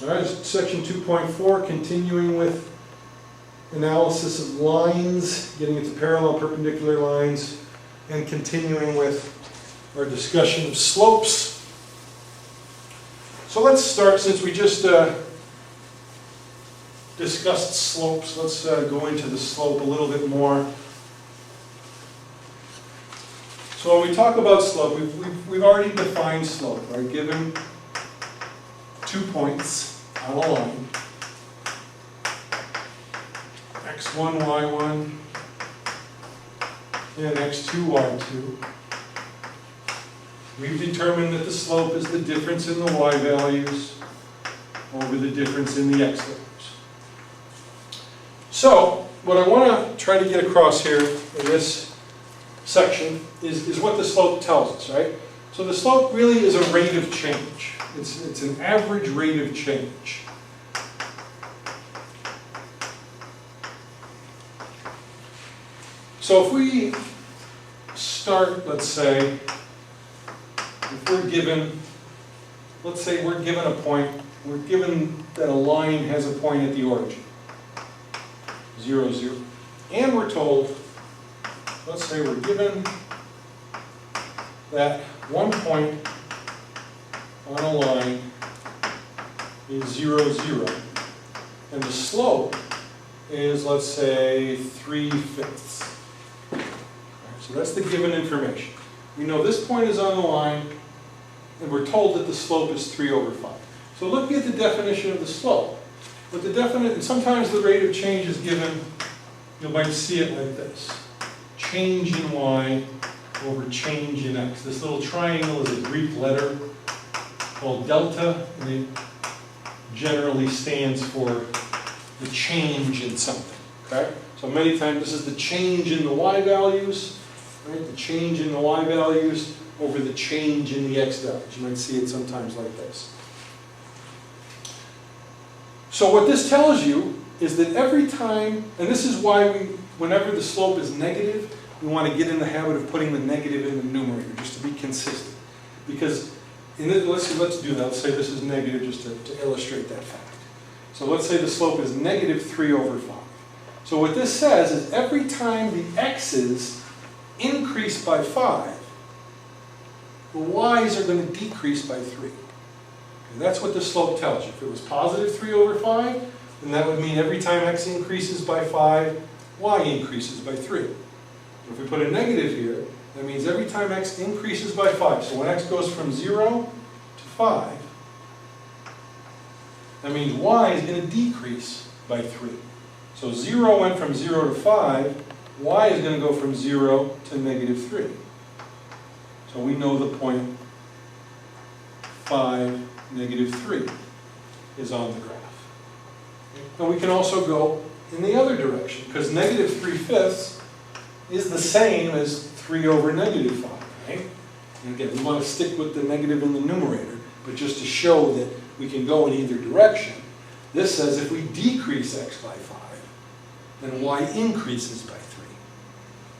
All right, section 2.4, continuing with analysis of lines, getting into parallel perpendicular lines, and continuing with our discussion of slopes. So let's start, since we just discussed slopes, let's go into the slope a little bit more. So when we talk about slope, we've already defined slope, right? Given 2 points on a line, x1, y1, and x2, y2. We've determined that the slope is the difference in the y values over the difference in the x values. So, what I want to try to get across here in this section is what the slope tells us, right? So the slope really is a rate of change. It's an average rate of change. So if we start, let's say, if we're given, let's say we're given a point, we're given that a line has a point at the origin, 0, 0, and we're told, let's say we're given that one point on a line is 0, 0, and the slope is, let's say, 3/5. So that's the given information. We know this point is on the line, and we're told that the slope is 3/5. So looking at the definition of the slope, with the and sometimes the rate of change is given, you might see it like this. Change in y over change in x. This little triangle is a Greek letter called delta, and it generally stands for the change in something, okay? So many times this is the change in the y values, right? The change in the y values over the change in the x values. You might see it sometimes like this. So what this tells you is that every time, and this is why whenever the slope is negative, we want to get in the habit of putting the negative in the numerator, just to be consistent. Because, let's do that. Let's say this is negative, just to illustrate that fact. So let's say the slope is negative 3/5. So what this says is every time the x's increase by 5, the y's are going to decrease by 3. And that's what the slope tells you. If it was positive 3/5, then that would mean every time x increases by 5, y increases by 3. If we put a negative here, that means every time x increases by 5. So when x goes from 0 to 5, that means y is going to decrease by 3. So 0 went from 0 to 5, y is going to go from 0 to negative 3. So we know the point 5, negative 3 is on the graph. And we can also go in the other direction, because negative 3/5 is the same as 3/5, right? And again, we want to stick with the negative in the numerator, but just to show that we can go in either direction, this says if we decrease x by 5, then y increases by 3.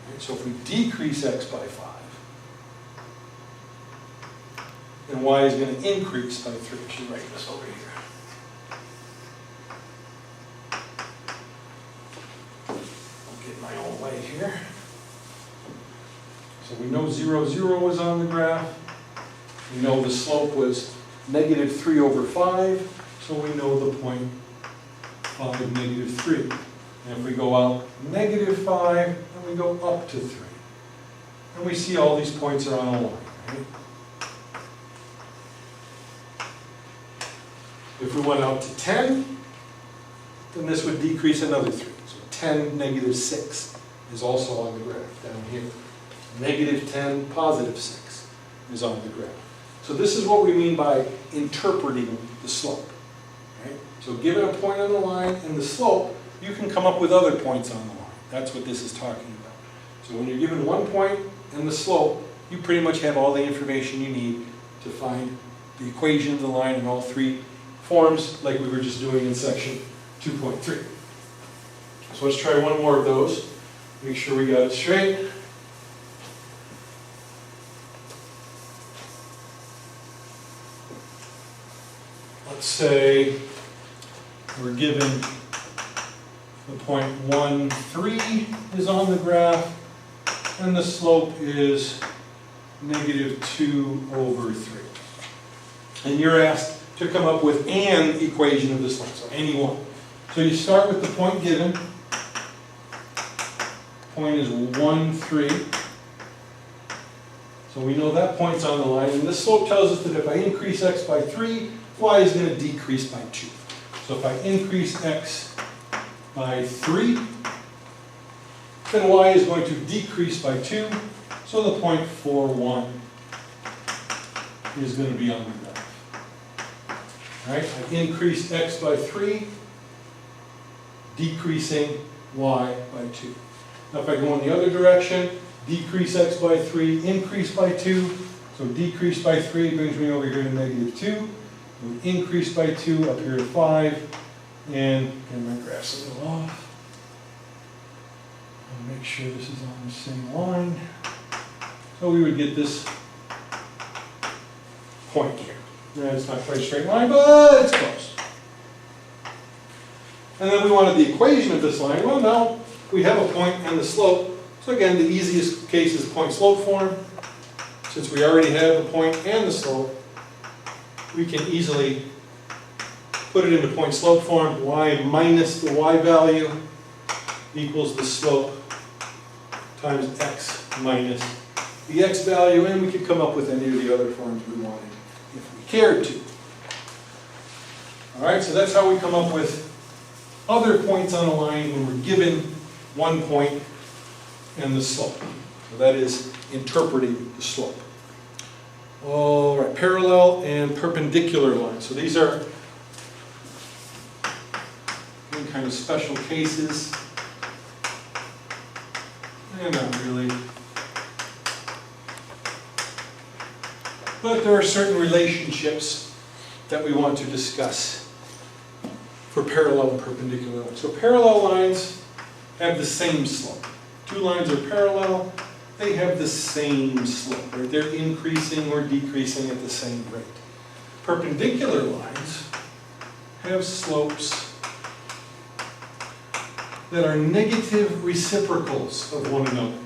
Right? So if we decrease x by 5, then y is going to increase by 3. I should write this over here. I'll get my own way here. So we know 0, 0 was on the graph. We know the slope was negative 3/5. So we know the point 5, negative 3. And if we go out negative 5, then we go up to 3. And we see all these points are on a line, right? If we went out to 10, then this would decrease another 3. So 10, negative 6 is also on the graph down here. Negative 10, positive 6 is on the graph. So this is what we mean by interpreting the slope. Right? So given a point on the line and the slope, you can come up with other points on the line. That's what this is talking about. So when you're given one point and the slope, you pretty much have all the information you need to find the equation of the line in all three forms, like we were just doing in section 2.3. So let's try one more of those. Make sure we got it straight. Let's let's say we're given the point 1, 3 is on the graph, and the slope is -2/3. And you're asked to come up with an equation of this line, so any one. So you start with the point given. Point is 1, 3. So we know that point's on the line, and this slope tells us that if I increase x by 3, y is going to decrease by 2. So if I increase x by 3, then y is going to decrease by 2, so the point 4, 1 is going to be on the graph. All right, I increased x by 3, decreasing y by 2. Now if I go in the other direction, decrease x by 3, increase by 2, so decrease by 3 brings me over here to -2, so increase by 2 up here to 5, and my graph's a little off. I'll make sure this is on the same line. So we would get this point here. Yeah, it's not quite a straight line, but it's close. And then we wanted the equation of this line. Well, now we have a point and the slope. So again, the easiest case is point-slope form. Since we already have the point and the slope, we can easily put it into point-slope form. Y minus the y value equals the slope times x minus the x value, and we could come up with any of the other forms we wanted if we cared to. All right, so that's how we come up with other points on a line when we're given one point and the slope. So that is interpreting the slope. All right, parallel and perpendicular lines. So these are kind of special cases. And not really. But there are certain relationships that we want to discuss for parallel and perpendicular lines. So parallel lines have the same slope. Two lines are parallel, they have the same slope, right? They're increasing or decreasing at the same rate. Perpendicular lines have slopes that are negative reciprocals of one another.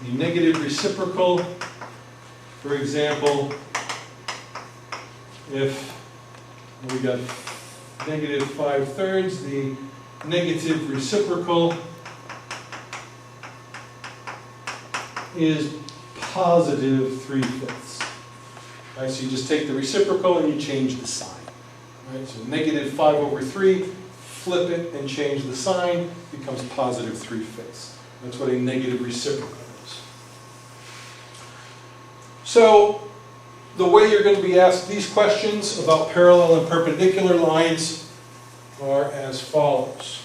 The negative reciprocal, for example, if we got -5/3, the negative reciprocal is +3/5. Right, so you just take the reciprocal and you change the sign. Right, so -5/3, flip it and change the sign, becomes +3/5. That's what a negative reciprocal is. So the way you're going to be asked these questions about parallel and perpendicular lines are as follows.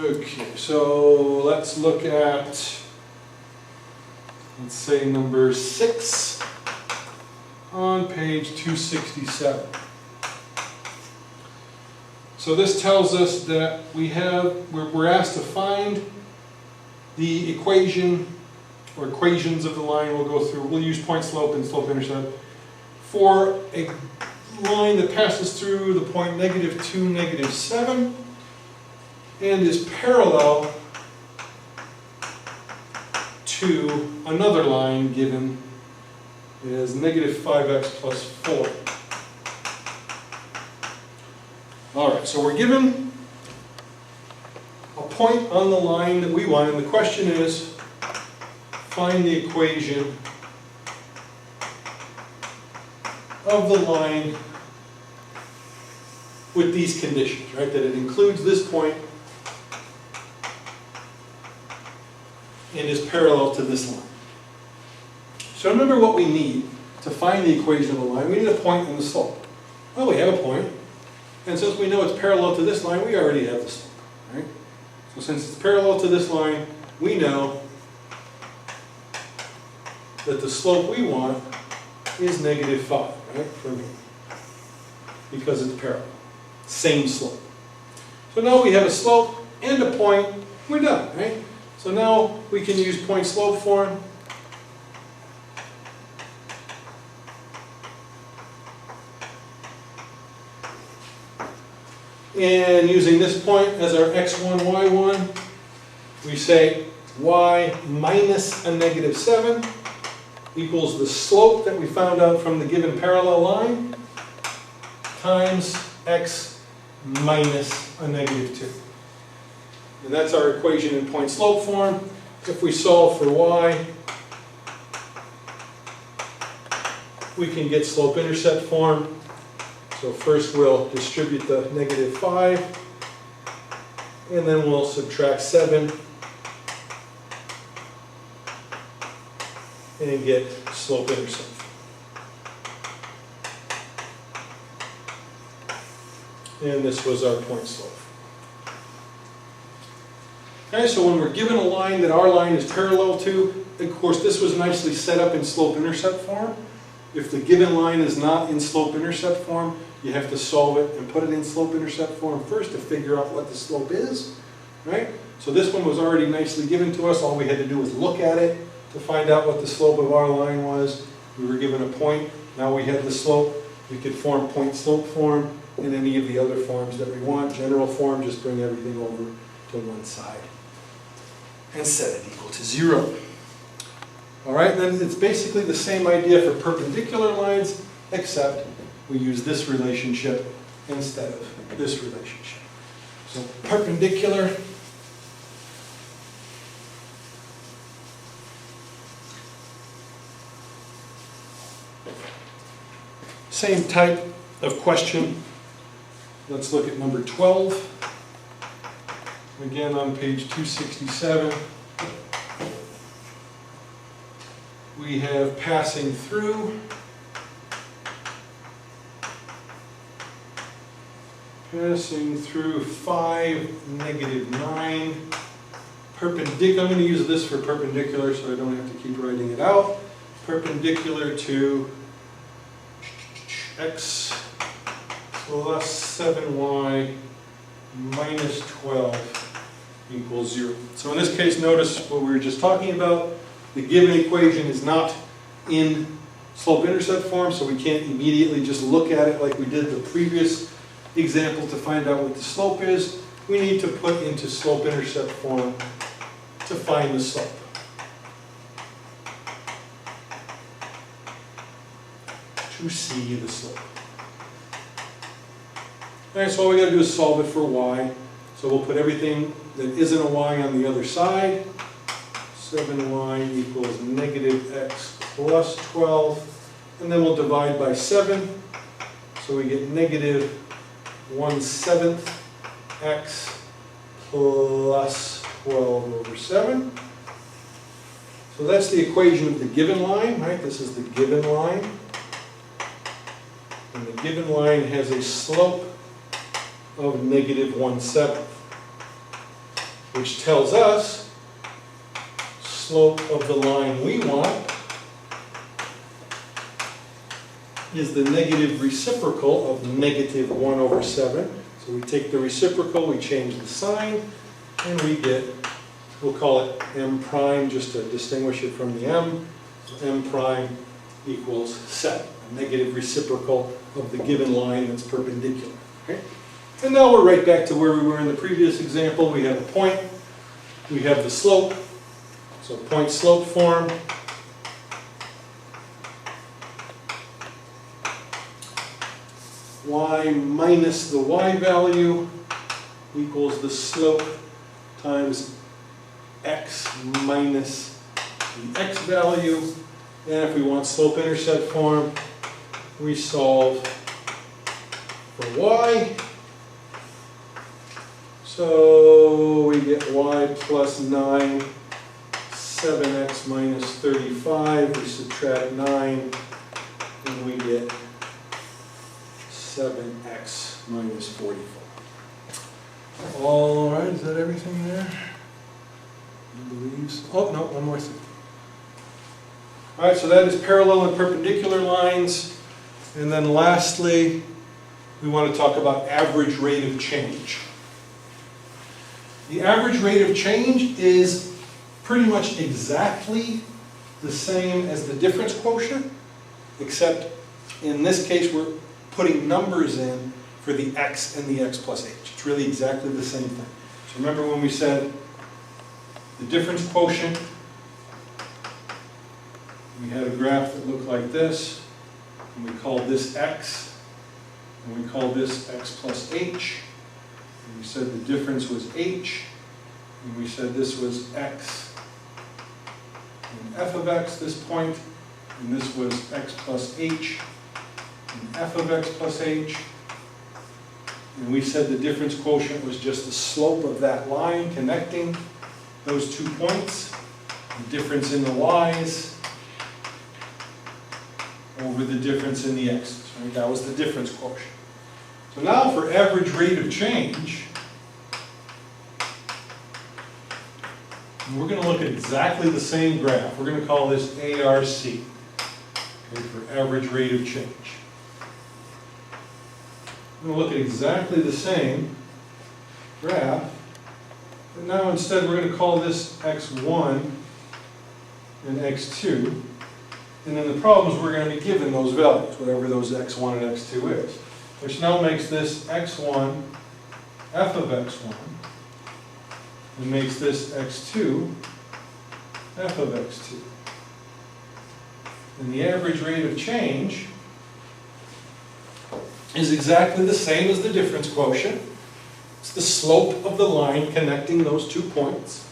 Okay, so let's look at, let's say, number 6 on page 267. So this tells us that we're asked to find the equation or equations of the line. We'll use point slope and slope intercept for a line that passes through the point -2, -7 and is parallel to another line given as -5x plus 4. Alright, so we're given a point on the line that we want, and the question is, find the equation of the line with these conditions, right? That it includes this point and is parallel to this line. So remember what we need to find the equation of the line. We need a point and the slope. Well, we have a point, and since we know it's parallel to this line, we already have the slope, right? So since it's parallel to this line, we know that the slope we want is -5, right, from here, because it's parallel. Same slope. So now we have a slope and a point, we're done, right? So now we can use point slope form. And using this point as our x1, y1, we say y minus a -7 equals the slope that we found out from the given parallel line times x minus a -2. And that's our equation in point slope form. If we solve for y, we can get slope intercept form. So first we'll distribute the -5, and then we'll subtract 7 and get slope intercept. And this was our point slope. Okay, so when we're given a line that our line is parallel to, of course this was nicely set up in slope intercept form. If the given line is not in slope intercept form, you have to solve it and put it in slope intercept form first to figure out what the slope is, right? So this one was already nicely given to us. All we had to do was look at it to find out what the slope of our line was. We were given a point. Now we had the slope. We could form point slope form in any of the other forms that we want. General form, just bring everything over to one side and set it equal to 0. All right, then it's basically the same idea for perpendicular lines, except we use this relationship instead of this relationship. So perpendicular same type of question. Let's look at number 12. Again on page 267. We have passing through. Passing through 5, -9. Perpendicular, I'm going to use this for perpendicular so I don't have to keep writing it out. Perpendicular to x plus 7y minus 12 equals 0. So in this case, notice what we were just talking about. The given equation is not in slope-intercept form, so we can't immediately just look at it like we did the previous example to find out what the slope is. We need to put into slope-intercept form to find the slope. To see the slope. All right, so all we got to do is solve it for y. So we'll put everything that isn't a y on the other side. 7y equals -x plus 12. And then we'll divide by 7. So we get -1/7 x plus 12 over 7. So that's the equation of the given line, right? This is the given line. And the given line has a slope of -1/7, which tells us slope of the line we want is the negative reciprocal of -1/7. So we take the reciprocal, we change the sign, and we get, we'll call it m prime just to distinguish it from the m. So m prime equals 7, a negative reciprocal of the given line that's perpendicular. Okay? And now we're right back to where we were in the previous example. We have a point, we have the slope, so point slope form. Y minus the y value equals the slope times x minus the x value. And if we want slope-intercept form, we solve for y. So we get y plus 9, 7x minus 35. We subtract 9, and we get 7x minus 44. All right, is that everything there? I believe so. Oh, no, one more thing. All right, so that is parallel and perpendicular lines. And then lastly, we want to talk about average rate of change. The average rate of change is pretty much exactly the same as the difference quotient, except in this case we're putting numbers in for the x and the x plus h. It's really exactly the same thing. So remember when we said the difference quotient, we had a graph that looked like this, and we called this x, and we called this x plus h, and we said the difference was h, and we said this was x and f of x, this point, and this was x plus h and f of x plus h, and we said the difference quotient was just the slope of that line connecting those 2 points, the difference in the y's over the difference in the x's, right? That was the difference quotient. So now for average rate of change, we're going to look at exactly the same graph. We're going to call this ARC, okay, for average rate of change. We're going to look at exactly the same graph, but now instead we're going to call this x1 and x2. And in the problems, we're going to be given those values, whatever those x1 and x2 is. Which now makes this x1 f of x1, and makes this x2 f of x2. And the average rate of change is exactly the same as the difference quotient. It's the slope of the line connecting those 2 points.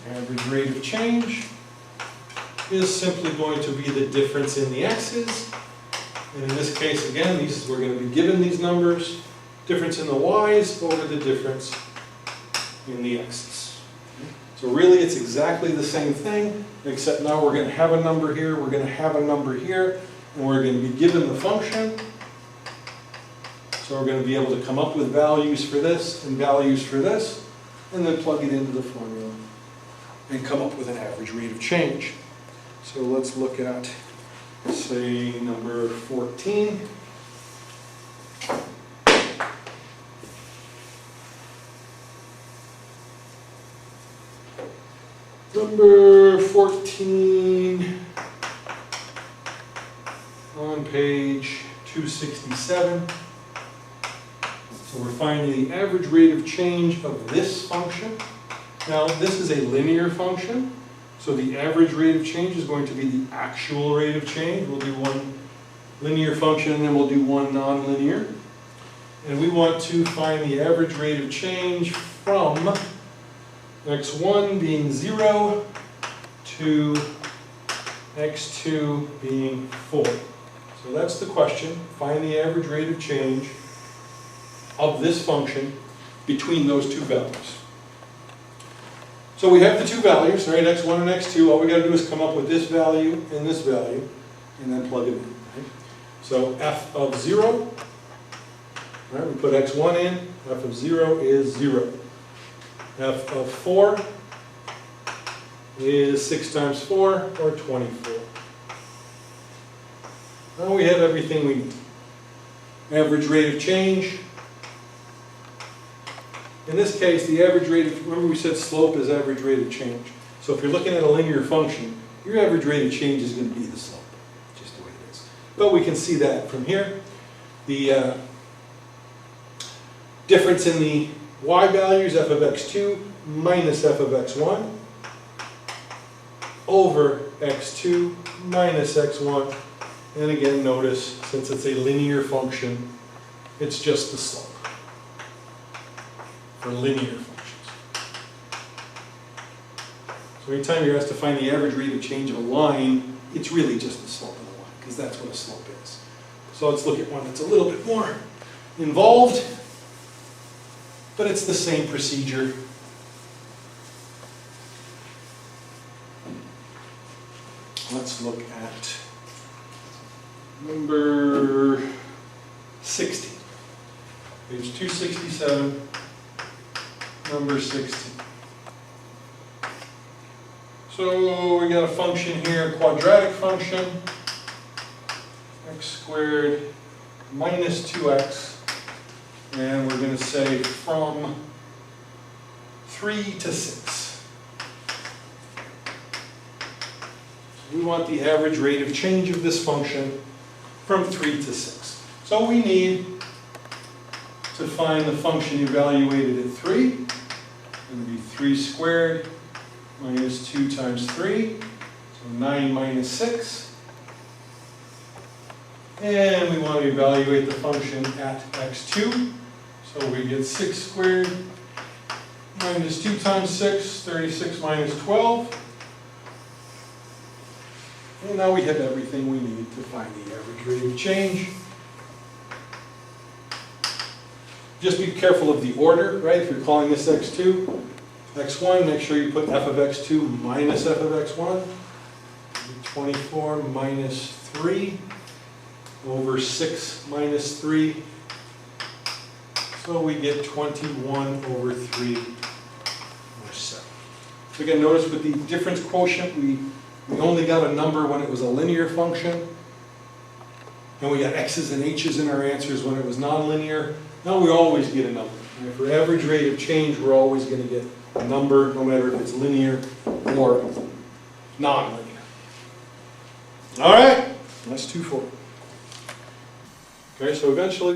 Average rate of change is simply going to be the difference in the x's. And in this case, again, we're going to be given these numbers. Difference in the y's over the difference in the x's. So really, it's exactly the same thing, except now we're going to have a number here, we're going to have a number here, and we're going to be given the function. So we're going to be able to come up with values for this and values for this, and then plug it into the formula and come up with an average rate of change. So let's look at, say, number 14. Number 14 on page 267. So we're finding the average rate of change of this function. Now, this is a linear function. So the average rate of change is going to be the actual rate of change. We'll do one linear function and then we'll do one nonlinear. And we want to find the average rate of change from x1 being 0 to x2 being 4. So that's the question. Find the average rate of change of this function between those two values. So we have the two values, right, x1 and x2. All we got to do is come up with this value and this value, and then plug it in. Right? So f of 0, right, we put x1 in, f of 0 is 0. F of 4 is 6 times 4, or 24. Now we have everything we need. Average rate of change. In this case, the average rate of, remember we said slope is average rate of change. So if you're looking at a linear function, your average rate of change is going to be the slope, just the way it is. But we can see that from here. The difference in the y values, f of x2 minus f of x1, over x2 minus x1. And again, notice, since it's a linear function, it's just the slope for linear functions. So anytime you're asked to find the average rate of change of a line, it's really just the slope of the line, because that's what a slope is. So let's look at one that's a little bit more involved, but it's the same procedure. Let's look at number 16. Page 267, number 16. So we got a function here, quadratic function, x squared minus 2x, and we're going to say from 3 to 6. So we want the average rate of change of this function from 3 to 6. So we need to find the function evaluated at 3. It's going to be 3 squared minus 2 times 3, so 9 minus 6. And we want to evaluate the function at x2. So we get 6 squared minus 2 times 6, 36 minus 12. And now we have everything we need to find the average rate of change. Just be careful of the order, right? If you're calling this x2, x1, make sure you put f of x2 minus f of x1. 24 minus 3 over 6 minus 3. So we get 21 over 3 or 7. So again, notice with the difference quotient, we only got a number when it was a linear function. And we got x's and h's in our answers when it was nonlinear. Now we always get a number. And for average rate of change, we're always going to get a number, no matter if it's linear or nonlinear. All right, that's 2-4. Okay, so eventually